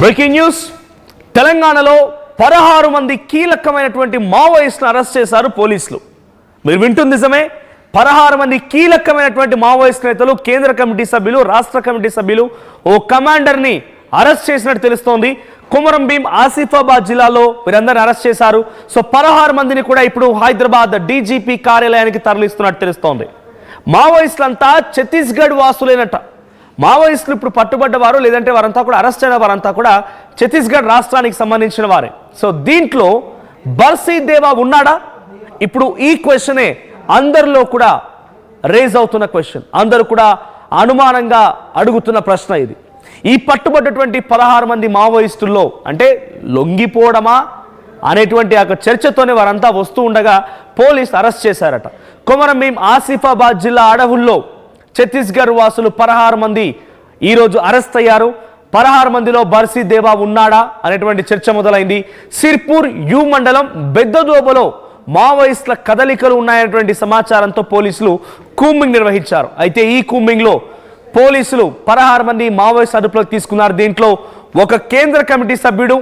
Breaking news తెలంగాణలో 16 మంది కీలకమైనటువంటి మావోయిస్టులను అరెస్ట్ చేశారు పోలీసులు. మీరు వింటుంది నిజమే. 16 మంది కీలకమైనటువంటి మావోయిస్ట్ నేతలు, కేంద్ర కమిటీ సభ్యులు, రాష్ట్ర కమిటీ సభ్యులు, ఓ కమాండర్ని అరెస్ట్ చేసినట్టు తెలుస్తోంది. కొమరం భీం ఆసిఫాబాద్ జిల్లాలో వీరందరిని అరెస్ట్ చేశారు. సో 16 మందిని కూడా ఇప్పుడు హైదరాబాద్ డీజీపీ కార్యాలయానికి తరలిస్తున్నట్టు తెలుస్తోంది. మావోయిస్టులంతా ఛత్తీస్గఢ్ వాసులేనట. మావోయిస్టులు ఇప్పుడు పట్టుబడ్డవారు, లేదంటే వారంతా కూడా అరెస్ట్ అయిన వారంతా కూడా ఛత్తీస్గఢ్ రాష్ట్రానికి సంబంధించిన వారే. సో దీంట్లో బర్సీ దేవా ఉన్నాడా? ఇప్పుడు ఈ క్వశ్చనే అందరిలో కూడా రేజ్ అవుతున్న క్వశ్చన్, అందరూ కూడా అనుమానంగా అడుగుతున్న ప్రశ్న ఇది. ఈ పట్టుబడ్డటువంటి 16 మంది మావోయిస్టుల్లో అంటే లొంగిపోవడమా అనేటువంటి ఆ చర్చతోనే వారంతా వస్తూ ఉండగా పోలీసు అరెస్ట్ చేశారట. కొమరం భీం ఆసిఫాబాద్ జిల్లా అడవుల్లో ఛత్తీస్గఢ్ వాసులు 16 మంది ఈరోజు అరెస్ట్ అయ్యారు. 16 మందిలో బర్సీ దేవా ఉన్నాడా అనేటువంటి చర్చ మొదలైంది. సిర్పూర్ యు మండలం బెద్దదోబలో మావోయిస్టుల కదలికలు ఉన్నాయనేటువంటి సమాచారంతో పోలీసులు కూంబింగ్ నిర్వహించారు. అయితే ఈ కూంబింగ్లో పోలీసులు 16 మంది మావోయిస్ట్ అదుపులోకి తీసుకున్నారు. దీంట్లో ఒక కేంద్ర కమిటీ సభ్యుడు,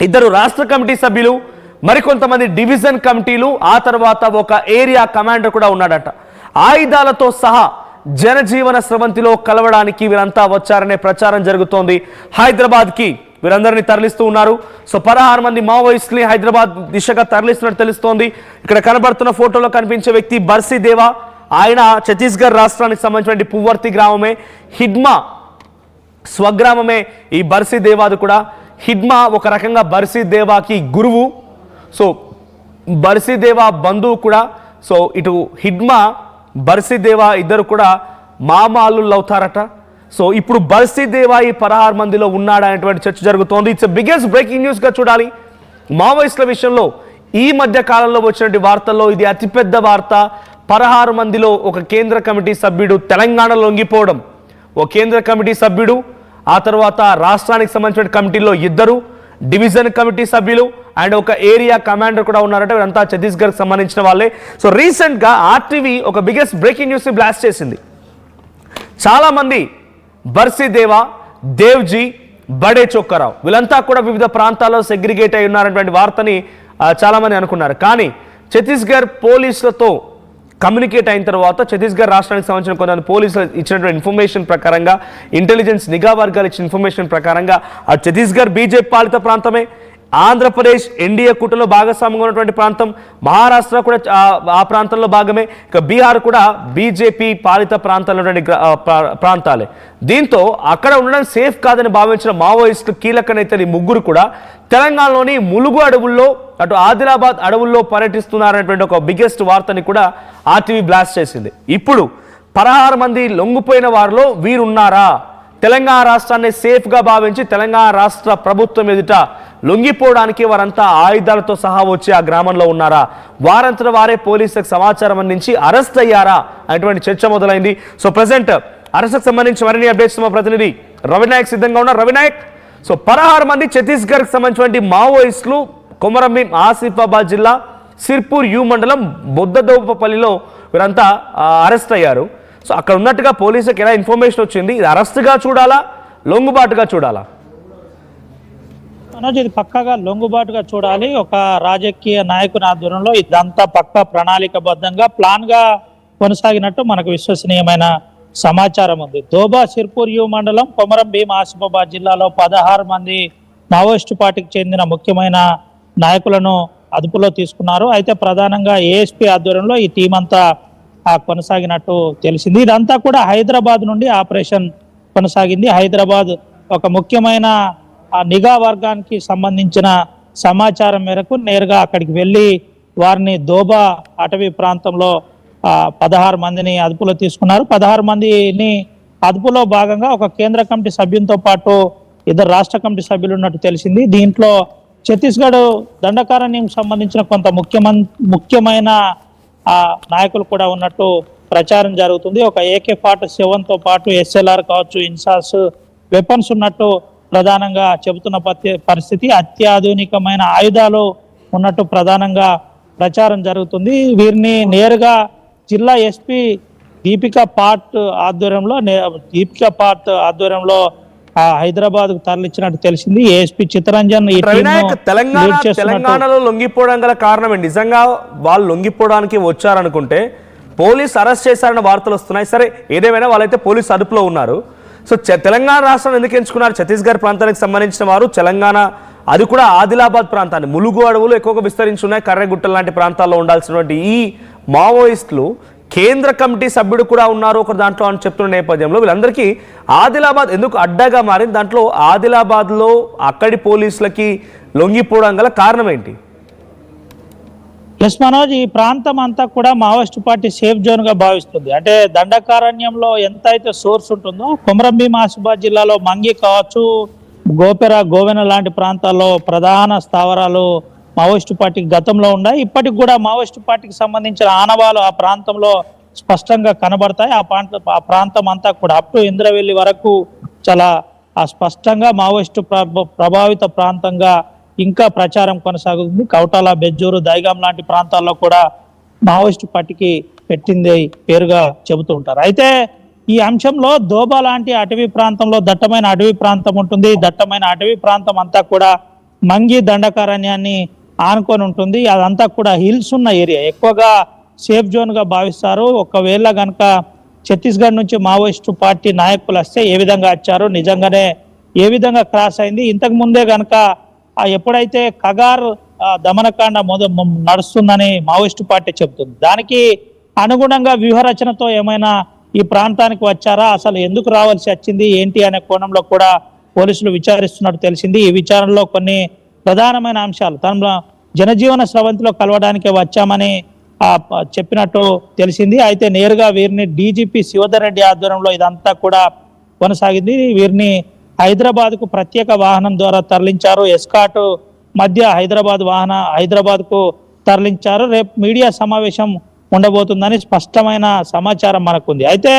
2 రాష్ట్ర కమిటీ సభ్యులు, మరికొంతమంది డివిజన్ కమిటీలు, ఆ తర్వాత ఒక ఏరియా కమాండర్ కూడా ఉన్నాడట. ఆయుధాలతో సహా జనజీవన స్రవంతిలో కలవడానికి వీరంతా వచ్చారనే ప్రచారం జరుగుతోంది. హైదరాబాద్కి వీరందరినీ తరలిస్తూ ఉన్నారు. సో 16 మంది మావోయిస్టుని హైదరాబాద్ దిశగా తరలిస్తున్నట్టు తెలుస్తోంది. ఇక్కడ కనబడుతున్న ఫోటోలో కనిపించే వ్యక్తి బర్సీ దేవా. ఆయన ఛత్తీస్గఢ్ రాష్ట్రానికి సంబంధించిన పువ్వర్తి గ్రామమే, హిడ్మా స్వగ్రామమే ఈ బర్సీ దేవాది కూడా. హిడ్మా ఒక రకంగా బర్సీ దేవాకి గురువు. సో బర్సీ దేవా బంధువు కూడా. సో ఇటు హిడ్మా బర్సీ దేవా ఇద్దరు కూడా మామాళ్ళు అవుతారట. సో ఇప్పుడు బర్సీ దేవా ఈ 16 మందిలో ఉన్నాడా అనేటువంటి చర్చ జరుగుతోంది. ఇట్స్ బిగ్గెస్ట్ బ్రేకింగ్ న్యూస్గా చూడాలి. మావోయిస్టుల విషయంలో ఈ మధ్య కాలంలో వచ్చినటువంటి వార్తల్లో ఇది అతిపెద్ద వార్త. 16 మందిలో ఒక కేంద్ర కమిటీ సభ్యుడు తెలంగాణలో లొంగిపోవడం, ఓ కేంద్ర కమిటీ సభ్యుడు, ఆ తర్వాత రాష్ట్రానికి సంబంధించిన కమిటీలో 2 డివిజన్ కమిటీ సభ్యులు అండ్ ఒక ఏరియా కమాండర్ కూడా ఉన్నారంటే వీరంతా ఛత్తీస్గఢ్కి సంబంధించిన వాళ్ళే. సో రీసెంట్గా ఆర్టీవీ ఒక బిగ్గెస్ట్ బ్రేకింగ్ న్యూస్ని బ్లాస్ట్ చేసింది. చాలామంది బర్సీ దేవా, దేవ్జీ, బడే చొక్కరావు వీళ్ళంతా కూడా వివిధ ప్రాంతాల్లో సెగ్రిగేట్ అయి ఉన్నారనేటువంటి వార్తని చాలామంది అనుకున్నారు. కానీ ఛత్తీస్గఢ్ పోలీసులతో కమ్యూనికేట్ అయిన తర్వాత ఛత్తీస్గఢ్ రాష్ట్రానికి సంబంధించిన కొంతమంది పోలీసులు ఇచ్చినటువంటి ఇన్ఫర్మేషన్ ప్రకారంగా, ఇంటెలిజెన్స్ నిఘా వర్గాలు ఇచ్చిన ఇన్ఫర్మేషన్ ప్రకారంగా ఆ ఛత్తీస్గఢ్ బీజేపీ పాలిత ప్రాంతమే, ఆంధ్రప్రదేశ్ ఎన్డీఏ కూటమిలో భాగస్వామ్యంగా ఉన్నటువంటి ప్రాంతం, మహారాష్ట్ర కూడా ఆ ప్రాంతంలో భాగమే, ఇక బీహార్ కూడా బీజేపీ పాలిత ప్రాంతాల్లో ప్రాంతాలే. దీంతో అక్కడ ఉండడం సేఫ్ కాదని భావించిన మావోయిస్టులు కీలక నేతలు 3 కూడా తెలంగాణలోని ములుగు అడవుల్లో, అటు ఆదిలాబాద్ అడవుల్లో పర్యటిస్తున్నారనేటువంటి ఒక బిగ్గెస్ట్ వార్తని కూడా ఆర్టీవీ బ్లాస్ట్ చేసింది. ఇప్పుడు 16 మంది లొంగిపోయిన వారిలో వీరున్నారా? తెలంగాణ రాష్ట్రాన్ని సేఫ్గా భావించి తెలంగాణ రాష్ట్ర ప్రభుత్వం ఎదుట లొంగిపోవడానికి వారంతా ఆయుధాలతో సహా వచ్చి ఆ గ్రామంలో ఉన్నారా? వారంతట వారే పోలీసులకు సమాచారం అందించి అరెస్ట్ అయ్యారా అనేటువంటి చర్చ మొదలైంది. సో ప్రజెంట్ అరెస్ట్కి సంబంధించి మరిన్ని అప్డేట్స్ మా ప్రతినిధి రవినాయక్ సిద్ధంగా ఉన్నారు. రవినాయక్, సో 16 మంది ఛత్తీస్గఢ్కి సంబంధించినటువంటి మావోయిస్టులు కొమరం భీం ఆసిఫాబాద్ జిల్లా సిర్పూర్ యు మండలం బొద్దదోపపల్లిలో వీరంతా అరెస్ట్ అయ్యారు. సో అక్కడ ఉన్నట్టుగా పోలీసులకు ఎలా ఇన్ఫర్మేషన్ వచ్చింది? ఇది అరెస్ట్గా చూడాలా, లొంగుబాటుగా చూడాలా? మనోజ్, ఇది పక్కాగా లొంగుబాటుగా చూడాలి. ఒక రాజకీయ నాయకుని ఆధ్వర్యంలో ఇదంతా పక్కా ప్రణాళికబద్ధంగా ప్లాన్ గా కొనసాగినట్టు మనకు విశ్వసనీయమైన సమాచారం ఉంది. దోబా సిర్పూర్ యు మండలం కొమరం భీం ఆసిఫాబాద్ జిల్లాలో 16 మంది మావోయిస్టు పార్టీకి చెందిన ముఖ్యమైన నాయకులను అదుపులో తీసుకున్నారు. అయితే ప్రధానంగా ఏఎస్పీ ఆధ్వర్యంలో ఈ టీం అంతా కొనసాగినట్టు తెలిసింది. ఇదంతా కూడా హైదరాబాద్ నుండి ఆపరేషన్ కొనసాగింది. హైదరాబాద్ ఒక ముఖ్యమైన నిఘా వర్గానికి సంబంధించిన సమాచారం మేరకు నేరుగా అక్కడికి వెళ్ళి వారిని దోబా అటవీ ప్రాంతంలో 16 మందిని అదుపులో తీసుకున్నారు. 16 మందిని అదుపులో భాగంగా ఒక కేంద్ర కమిటీ సభ్యులతో పాటు 2 రాష్ట్ర కమిటీ సభ్యులు ఉన్నట్టు తెలిసింది. దీంట్లో ఛత్తీస్గఢ్ దండకారణ్యంకి సంబంధించిన కొంత ముఖ్యమైన నాయకులు కూడా ఉన్నట్టు ప్రచారం జరుగుతుంది. ఒక AK-47తో పాటు SLR కావచ్చు, ఇన్సాస్ వెపన్స్ ఉన్నట్టు ప్రధానంగా చెబుతున్న పరిస్థితి. అత్యాధునికమైన ఆయుధాలు ఉన్నట్టు ప్రధానంగా ప్రచారం జరుగుతుంది. వీరిని నేరుగా జిల్లా ఎస్పీ దీపికా పాట్ ఆధ్వర్యంలో హైదరాబాద్ కు తరలించినట్టు తెలిసింది. ఏఎస్పీ చిత్తరంజన్ ఈ రవినాయక్, టీంను లీడ్ చేస్తున్నట్టు. తెలంగాణలో లొంగిపోవడం గల కారణం ఏంటి? నిజంగా వాళ్ళు లొంగిపోవడానికి వచ్చారనుకుంటే పోలీస్ అరెస్ట్ చేశారన్న వార్తలు వస్తున్నాయి. సరే, ఏదేమైనా వాళ్ళైతే పోలీస్ అదుపులో ఉన్నారు. సో తెలంగాణ రాష్ట్రం ఎందుకు ఎంచుకున్నారు? ఛత్తీస్గఢ్ ప్రాంతానికి సంబంధించిన వారు తెలంగాణ, అది కూడా ఆదిలాబాద్ ప్రాంతాన్ని, ములుగు అడవులు ఎక్కువగా విస్తరించి ఉన్నాయి, కర్రెగుట్టలు లాంటి ప్రాంతాల్లో ఉండాల్సినటువంటి ఈ మావోయిస్టులు కేంద్ర కమిటీ సభ్యుడు కూడా ఉన్నారు ఒక దాంట్లో అని చెప్తున్న నేపథ్యంలో వీళ్ళందరికీ ఆదిలాబాద్ ఎందుకు అడ్డాగా మారింది? దాంట్లో ఆదిలాబాద్లో అక్కడి పోలీసులకి లొంగిపోవడం గల కారణం ఏంటి? ఎస్ మనోజ్, ఈ ప్రాంతం అంతా కూడా మావోయిస్ట్ పార్టీ సేఫ్ జోన్ గా భావిస్తుంది. అంటే దండకారణ్యంలో ఎంత అయితే సోర్స్ ఉంటుందో, కొమరంభీం ఆసిఫాబాద్ జిల్లాలో మంగి కావచ్చు, గోపెర, గోవెన లాంటి ప్రాంతాల్లో ప్రధాన స్థావరాలు మావోయిస్టు పార్టీకి గతంలో ఉన్నాయి. ఇప్పటికి కూడా మావోయిస్టు పార్టీకి సంబంధించిన ఆనవాలు ఆ ప్రాంతంలో స్పష్టంగా కనబడతాయి. ఆ ప్రాంతం అంతా కూడా అప్ టు ఇంద్రవెల్లి వరకు చాలా స్పష్టంగా మావోయిస్టు ప్రభావిత ప్రాంతంగా ఇంకా ప్రచారం కొనసాగుతుంది. కౌటాల, బెజ్జూరు, దైగాం లాంటి ప్రాంతాల్లో కూడా మావోయిస్టు పార్టీకి పెట్టింది పేరుగా చెబుతూ ఉంటారు. అయితే ఈ అంశంలో దోబా లాంటి అటవీ ప్రాంతంలో దట్టమైన అటవీ ప్రాంతం ఉంటుంది. దట్టమైన అటవీ ప్రాంతం అంతా కూడా మంగి దండకారణ్యాన్ని ఆనుకొని ఉంటుంది. అదంతా కూడా హిల్స్ ఉన్న ఏరియా, ఎక్కువగా సేఫ్ జోన్ గా భావిస్తారు. ఒకవేళ కనుక ఛత్తీస్గఢ్ నుంచి మావోయిస్టు పార్టీ నాయకులు వస్తే ఏ విధంగా వచ్చారో, నిజంగానే ఏ విధంగా క్రాస్ అయింది, ఇంతకు ముందే కనుక ఎప్పుడైతే కగార్ దమనకాండ నడుస్తుందని మావోయిస్టు పార్టీ చెబుతుంది, దానికి అనుగుణంగా వ్యూహరచనతో ఏమైనా ఈ ప్రాంతానికి వచ్చారా, అసలు ఎందుకు రావాల్సి వచ్చింది ఏంటి అనే కోణంలో కూడా పోలీసులు విచారిస్తున్నట్టు తెలిసింది. ఈ విచారణలో కొన్ని ప్రధానమైన అంశాలు, తన జనజీవన స్రవంతిలో కలవడానికి వచ్చామని చెప్పినట్టు తెలిసింది. అయితే నేరుగా వీరిని డీజీపీ శివధర్ రెడ్డి ఆధ్వర్యంలో ఇదంతా కూడా కొనసాగింది. వీరిని హైదరాబాద్ కు ప్రత్యేక వాహనం ద్వారా తరలించారు. ఎస్కాట్ మధ్య హైదరాబాద్ కు తరలించారు. రేపు మీడియా సమావేశం ఉండబోతుందని స్పష్టమైన సమాచారం మనకుంది. అయితే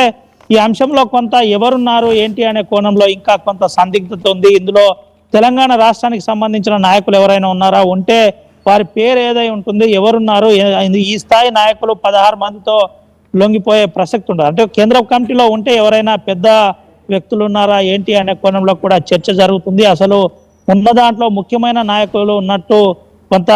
ఈ అంశంలో కొంత ఎవరున్నారు ఏంటి అనే కోణంలో ఇంకా కొంత సందిగ్ధత ఉంది. ఇందులో తెలంగాణ రాష్ట్రానికి సంబంధించిన నాయకులు ఎవరైనా ఉన్నారా, ఉంటే వారి పేరు ఏదై ఉంటుంది, ఎవరున్నారు, ఈ స్థాయి నాయకులు 16 మందితో లొంగిపోయే ప్రసక్తి ఉండదు. అంటే కేంద్ర కమిటీలో ఉంటే ఎవరైనా పెద్ద వ్యక్తులు ఉన్నారా ఏంటి అనే కోణంలో కూడా చర్చ జరుగుతుంది. అసలు ఉన్న దాంట్లో ముఖ్యమైన నాయకులు ఉన్నట్టు కొంత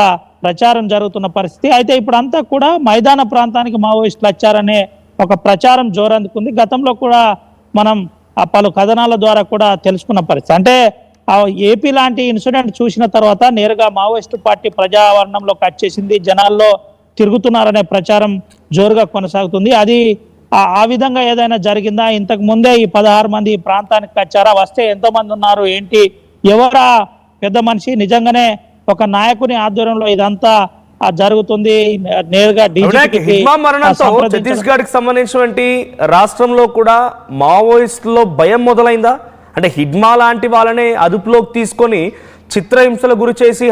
ప్రచారం జరుగుతున్న పరిస్థితి. అయితే ఇప్పుడు అంతా కూడా మైదాన ప్రాంతానికి మావోయిస్టులు వచ్చారనే ఒక ప్రచారం జోరందుకుంది. గతంలో కూడా మనం పలు కథనాల ద్వారా కూడా తెలుసుకున్న పరిస్థితి. అంటే ఏపీ లాంటి ఇన్సిడెంట్ చూసిన తర్వాత నేరుగా మావోయిస్టు పార్టీ ప్రజావరణంలోకి వచ్చేసింది, జనాల్లో తిరుగుతున్నారనే ప్రచారం జోరుగా కొనసాగుతుంది. అది ఆ విధంగా ఏదైనా జరిగిందా, ఇంతకు ముందే ఈ 16 మంది ఈ ప్రాంతానికి వచ్చారా, వస్తే ఎంతమంది ఉన్నారు ఏంటి, ఎవరా పెద్ద మనిషి, నిజంగానే ఒక నాయకుని ఆధ్వర్యంలో ఇదంతా జరుగుతుంది. నేరుగా హిడ్మా మరణంతో ఛత్తీస్గఢ్ కి సంబంధించినటువంటి రాష్ట్రంలో కూడా మావోయిస్టులో భయం మొదలైందా? అంటే హిడ్మా లాంటి వాళ్ళనే అదుపులోకి తీసుకొని చిత్రహింసల గురి చేసి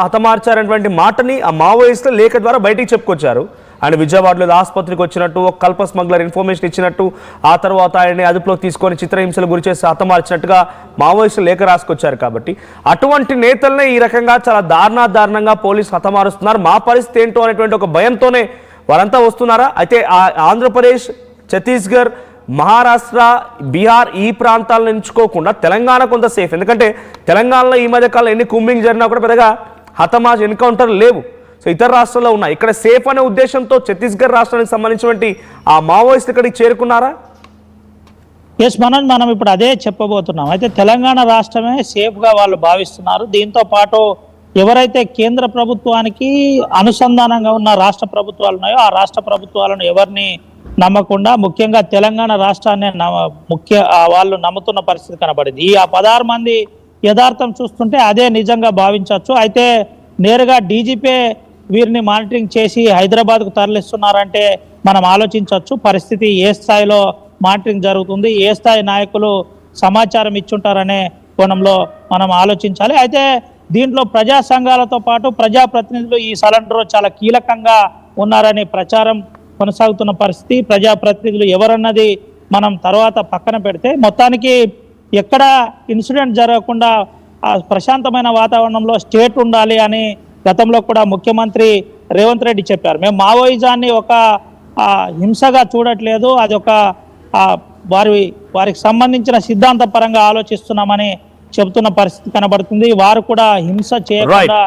హతమార్చారనేటువంటి మాటని ఆ మావోయిస్టుల లేఖ ద్వారా బయటికి చెప్పుకొచ్చారు. ఆయన విజయవాడలో ఆసుపత్రికి వచ్చినట్టు, ఒక కల్ప స్మగ్లర్ ఇన్ఫర్మేషన్ ఇచ్చినట్టు, ఆ తర్వాత ఆయన్ని అదుపులోకి తీసుకొని చిత్రహింసలు గురి చేసి హతమార్చినట్టుగా మావోయిస్టులు లేఖ రాసుకొచ్చారు. కాబట్టి అటువంటి నేతలనే ఈ రకంగా చాలా దారుణంగా పోలీసులు హతమారుస్తున్నారు. మా పరిస్థితి ఏంటో అనేటువంటి ఒక భయంతోనే వారంతా వస్తున్నారా? అయితే ఆంధ్రప్రదేశ్, ఛత్తీస్గఢ్, మహారాష్ట్ర, బీహార్ ఈ ప్రాంతాలను ఎంచుకోకుండా తెలంగాణ కొంత సేఫ్. ఎందుకంటే తెలంగాణలో ఈ మధ్య కాలంలో ఎన్ని కూంబింగ్ జరిగినా కూడా పెద్దగా హతమార్చ్ ఎన్కౌంటర్ లేవు. సో ఇతర రాష్ట్రాల్లో ఉన్నాయి. ఇక్కడ సేఫ్ అనే ఉద్దేశంతో ఛత్తీస్గఢ్ రాష్ట్రానికి సంబంధించినటువంటి ఆ మావోయిస్టులు ఇక్కడికి చేరుకున్నారా? ఎస్ మనం ఇప్పుడు అదే చెప్పబోతున్నాం. అయితే తెలంగాణ రాష్ట్రమే సేఫ్ గా వాళ్ళు భావిస్తున్నారు. దీంతో పాటు ఎవరైతే కేంద్ర ప్రభుత్వానికి అనుసంధానంగా ఉన్న రాష్ట్ర ప్రభుత్వాలు ఉన్నాయో ఆ రాష్ట్ర ప్రభుత్వాలను ఎవరిని నమ్మకుండా ముఖ్యంగా తెలంగాణ రాష్ట్రాన్ని వాళ్ళు నమ్ముతున్న పరిస్థితి కనబడింది. ఈ 16 మంది యథార్థం చూస్తుంటే అదే నిజంగా భావించవచ్చు. అయితే నేరుగా డీజీపీ వీరిని మానిటరింగ్ చేసి హైదరాబాద్కు తరలిస్తున్నారంటే మనం ఆలోచించవచ్చు పరిస్థితి ఏ స్థాయిలో మానిటరింగ్ జరుగుతుంది, ఏ స్థాయి నాయకులు సమాచారం ఇచ్చుంటారనే కోణంలో మనం ఆలోచించాలి. అయితే దీంట్లో ప్రజా సంఘాలతో పాటు ప్రజాప్రతినిధులు ఈ సరెండర్లో చాలా కీలకంగా ఉన్నారనే ప్రచారం కొనసాగుతున్న పరిస్థితి. ప్రజాప్రతినిధులు ఎవరన్నది మనం తర్వాత పక్కన పెడితే మొత్తానికి ఎక్కడ ఇన్సిడెంట్ జరగకుండా ప్రశాంతమైన వాతావరణంలో స్టేట్ ఉండాలి అని గతంలో కూడా ముఖ్యమంత్రి రేవంత్ రెడ్డి చెప్పారు. మేము మావోయిజాన్ని ఒక హింసగా చూడట్లేదు, అది ఒక వారి వారికి సంబంధించిన సిద్ధాంత పరంగా ఆలోచిస్తున్నామని చెబుతున్న పరిస్థితి కనబడుతుంది. వారు కూడా హింస చేయకుండా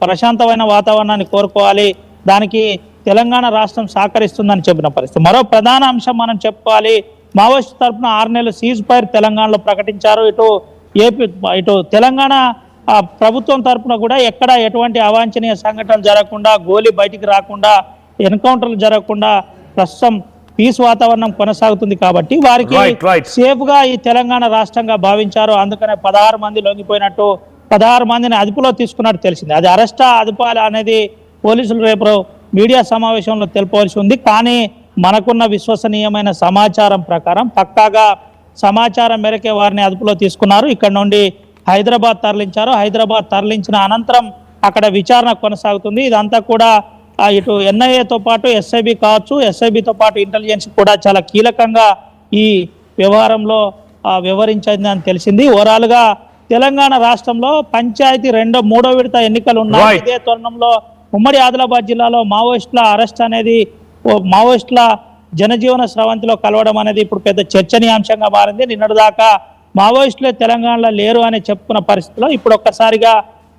ప్రశాంతమైన వాతావరణాన్ని కోరుకోవాలి, దానికి తెలంగాణ రాష్ట్రం సహకరిస్తుందని చెప్పిన పరిస్థితి. మరో ప్రధాన అంశం మనం చెప్పుకోవాలి, మావోయిస్ట్ తరఫున 6 నెలలు సీజ్ ఫైర్ తెలంగాణలో ప్రకటించారు. ఇటు తెలంగాణ ప్రభుత్వం తరఫున కూడా ఎక్కడ ఎటువంటి అవాంఛనీయ సంఘటనలు జరగకుండా, గోలీ బయటికి రాకుండా, ఎన్కౌంటర్లు జరగకుండా ప్రస్తుతం పీస్ వాతావరణం కొనసాగుతుంది కాబట్టి వారికి సేఫ్ గా ఈ తెలంగాణ రాష్ట్రంగా భావించారు. అందుకనే 16 మంది లొంగిపోయినట్టు, 16 మందిని అదుపులో తీసుకున్నట్టు తెలిసింది. అది అరెస్టా అదుపాల అనేది పోలీసులు రేపు మీడియా సమావేశంలో తెలుపవలసి ఉంది. కానీ మనకున్న విశ్వసనీయమైన సమాచారం ప్రకారం పక్కాగా సమాచారం మేరకే వారిని అదుపులో తీసుకున్నారు. ఇక్కడ నుండి హైదరాబాద్ తరలించారు. హైదరాబాద్ తరలించిన అనంతరం అక్కడ విచారణ కొనసాగుతుంది. ఇదంతా కూడా ఇటు ఎన్ఐఏతో పాటు ఎస్ఐబి కావచ్చు, ఎస్ఐబితో పాటు ఇంటెలిజెన్స్ కూడా చాలా కీలకంగా ఈ వ్యవహారంలో వ్యవహరించిందని తెలిసింది. ఓవరాల్ గా తెలంగాణ రాష్ట్రంలో పంచాయతీ 3వ విడత ఎన్నికలు ఉన్నాయి. ఇదే తరుణంలో ఉమ్మడి ఆదిలాబాద్ జిల్లాలో మావోయిస్టుల అరెస్ట్ అనేది, మావోయిస్టుల జనజీవన స్రవంతిలో కలవడం అనేది ఇప్పుడు పెద్ద చర్చనీయాంశంగా మారింది. నిన్నటిదాకా మావోయిస్టులే తెలంగాణలో లేరు అని చెప్పుకున్న పరిస్థితిలో ఇప్పుడు ఒక్కసారిగా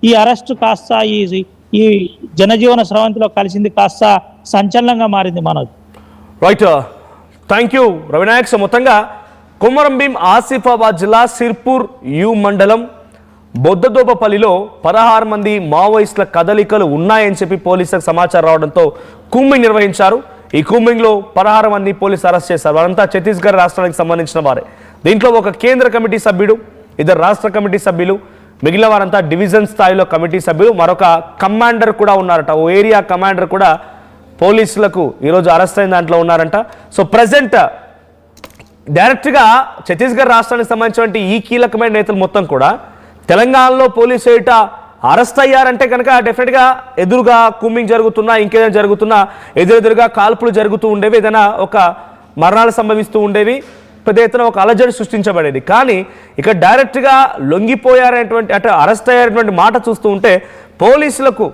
ఈ అరెస్టు కాస్త ఈ జనజీవన స్రవంతిలో కలిసింది కాస్త సంచలనంగా మారింది. Manoj right, thank you Ravinayak. మొత్తంగా కొమరంభీం ఆసిఫాబాద్ జిల్లా సిర్పూర్ యు మండలం బొద్దదోపపల్లిలో 16 మంది మావోయిస్టుల కదలికలు ఉన్నాయని చెప్పి పోలీసులకు సమాచారం రావడంతో కూంబింగ్ నిర్వహించారు. ఈ కూంబింగ్లో 16 మంది పోలీసులు అరెస్ట్ చేశారు. వారంతా ఛత్తీస్గఢ్ రాష్ట్రానికి సంబంధించిన వారే. దీంట్లో ఒక కేంద్ర కమిటీ సభ్యుడు, 2 రాష్ట్ర కమిటీ సభ్యులు, మిగిలిన వారంతా డివిజన్ స్థాయిలో కమిటీ సభ్యులు, మరొక కమాండర్ కూడా ఉన్నారట. ఓ ఏరియా కమాండర్ కూడా పోలీసులకు ఈరోజు అరెస్ట్ అయిన దాంట్లో ఉన్నారంట. సో ప్రజెంట్ డైరెక్ట్గా ఛత్తీస్గఢ్ రాష్ట్రానికి సంబంధించినటువంటి ఈ కీలకమైన నేతలు మొత్తం కూడా తెలంగాణలో పోలీసు ఏట అరెస్ట్ అయ్యారంటే కనుక డెఫినెట్గా ఎదురుగా కూంబింగ్ జరుగుతున్నా, ఇంకేదైనా జరుగుతున్నా, ఎదురెదురుగా కాల్పులు జరుగుతూ ఉండేవి, ఏదైనా ఒక మరణాలు సంభవిస్తూ ఉండేవి, పెద్ద ఎత్తున ఒక అలజడి సృష్టించబడేది. కానీ ఇక డైరెక్ట్గా లొంగిపోయారనేటువంటి అరెస్ట్ అయ్యారనేటువంటి మాట చూస్తూ ఉంటే పోలీసులకు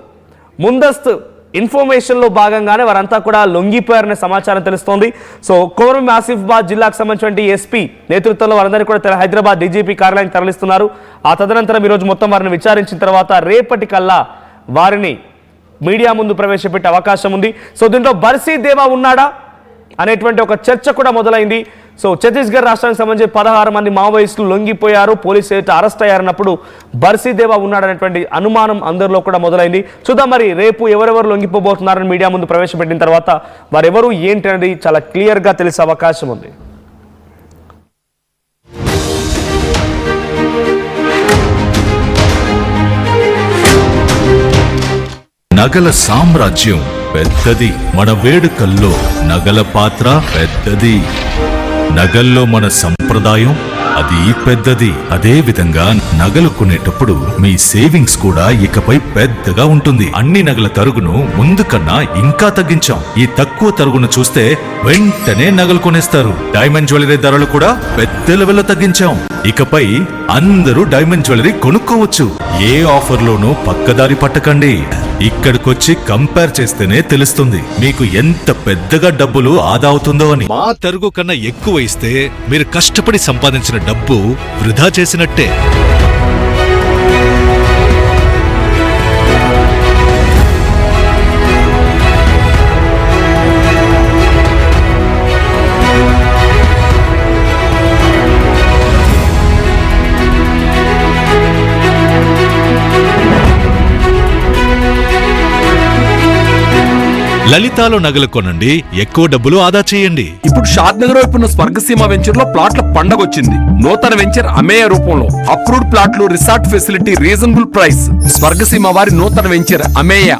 ముందస్తు ఇన్ఫర్మేషన్లో భాగంగానే వారంతా కూడా లొంగిపోయారనే సమాచారం తెలుస్తోంది. సో కొమరంభీం ఆసిఫాబాద్ జిల్లాకు సంబంధించిన ఎస్పీ నేతృత్వంలో వారందరినీ కూడా హైదరాబాద్ డీజీపీ కార్యాలయానికి తరలిస్తున్నారు. ఆ తదనంతరం ఈరోజు మొత్తం వారిని విచారించిన తర్వాత రేపటికల్లా వారిని మీడియా ముందు ప్రవేశపెట్టే అవకాశం ఉంది. సో దీంట్లో బర్సీ దేవా ఉన్నాడా అనేటువంటి ఒక చర్చ కూడా మొదలైంది. సో ఛత్తీస్గఢ్ రాష్ట్రానికి సంబంధించి 16 మంది మావోయిస్టులు లొంగిపోయారు, పోలీసు అరెస్ట్ అయ్యారన్నప్పుడు బర్సీదేవా ఉన్నాడనేటువంటి అనుమానం అందరిలో కూడా మొదలైంది. చూద్దాం మరి రేపు ఎవరెవరు లొంగిపోబోతున్నారని మీడియా ముందు ప్రవేశపెట్టిన తర్వాత వారెవరు ఏంటి అనేది చాలా క్లియర్గా తెలిసే అవకాశం ఉంది. నగల సామ్రాజ్యం పెద్దది, మన వేడుకల్లో నగల పాత్ర పెద్దది. నగల్లో మన సంప్రదాయం అది పెద్దది. అదే విధంగా నగలు కొనేటప్పుడు మీ సేవింగ్స్ కూడా ఇకపై పెద్దగా ఉంటుంది. అన్ని నగల తరుగును ముందు కన్నా ఇంకా తగ్గించాం. ఈ తక్కువ తరుగును చూస్తే వెంటనే నగలు కొనేస్తారు. డైమండ్ జ్యువెలరీ ధరలు కూడా పెద్ద లెవెల్లో తగ్గించాం. ఇకపై అందరూ డైమండ్ జ్యువెలరీ కొనుక్కోవచ్చు. ఏ ఆఫర్లోనూ పక్కదారి పట్టకండి. ఇక్కడికొచ్చి కంపేర్ చేస్తేనే తెలుస్తుంది మీకు ఎంత పెద్దగా డబ్బులు ఆదా అవుతుందో అని. మా తరుగు కన్నా ఎక్కువ ఇస్తే మీరు కష్టపడి సంపాదించిన డబ్బు వృధా చేసినట్టే. లలితాలో నగలు కొనండి, ఎక్కువ డబ్బులు ఆదా చేయండి. ఇప్పుడు షాద్ నగర్ వైపు ఉన్న స్వర్గసీమ వెంచర్ లో ప్లాట్ల పండగ వచ్చింది. నూతన వెంచర్ అమేయ రూపంలో అప్రూవ్డ్ ప్లాట్లు, resort facility, reasonable price. Swargaseema వారి నూతన వెంచర్ అమేయ.